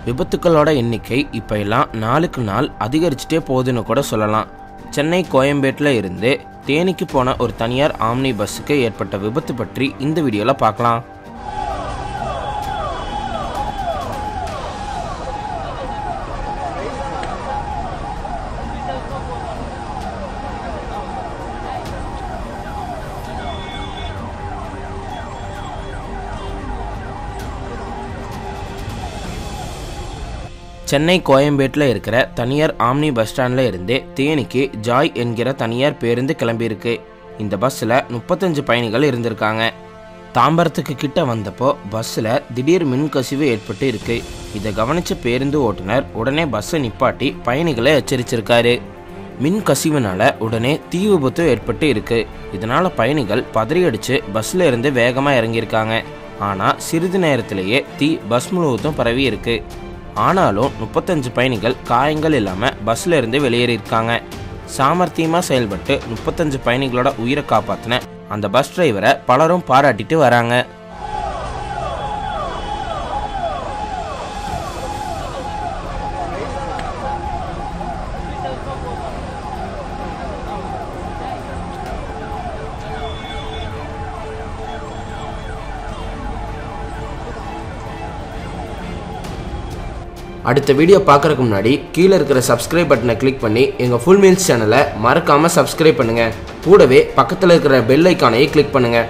விபத்துக்களோட எண்ணிக்கை இப்போ எல்லாம் நாளுக்கு நாள் அதிகரிச்சுட்டே போகுதுன்னு கூட சொல்லலாம். சென்னை கோயம்பேட்டில் இருந்து தேனிக்கு போன ஒரு தனியார் ஆம்னி பஸ்ஸுக்கு ஏற்பட்ட விபத்து பற்றி இந்த வீடியோவில் பார்க்கலாம். சென்னை கோயம்பேட்டில் இருக்கிற தனியார் ஆம்னி பஸ் ஸ்டாண்டில் இருந்து தேனிக்கு ஜாய் என்கிற தனியார் பேருந்து கிளம்பியிருக்கு. இந்த பஸ்ஸில் 35 பயணிகள் இருந்திருக்காங்க. தாம்பரத்துக்கு கிட்ட வந்தப்போ பஸ்ஸில் திடீர் மின்கசிவு ஏற்பட்டு இருக்கு. இதை கவனித்த பேருந்து ஓட்டுநர் உடனே பஸ்ஸை நிப்பாட்டி பயணிகளை எச்சரிச்சிருக்காரு. மின் கசிவுனால உடனே தீ விபத்து ஏற்பட்டு இருக்கு. இதனால பயணிகள் பதறியடிச்சு பஸ்ல இருந்து வேகமாக இறங்கியிருக்காங்க. ஆனால் சிறிது நேரத்திலேயே தீ பஸ் முழுவதும் பரவி இருக்கு. ஆனாலும் 35 பயணிகள் காயங்கள் இல்லாமல் பஸ்ல இருந்து வெளியேறியிருக்காங்க. சாமர்த்தியமாக செயல்பட்டு 35 பயணிகளோட உயிரை காப்பாற்றின அந்த பஸ் டிரைவரை பலரும் பாராட்டிட்டு வராங்க. அடுத்த வீடியோ பார்க்குறதுக்கு முன்னாடி கீழே இருக்கிற சப்ஸ்கிரைப் பட்டனை கிளிக் பண்ணி எங்கள் ஃபுல் மீல்ஸ் சேனலை மறக்காமல் சப்ஸ்கிரைப் பண்ணுங்கள். கூடவே பக்கத்தில் இருக்கிற பெல் ஐக்கானையும் கிளிக் பண்ணுங்கள்.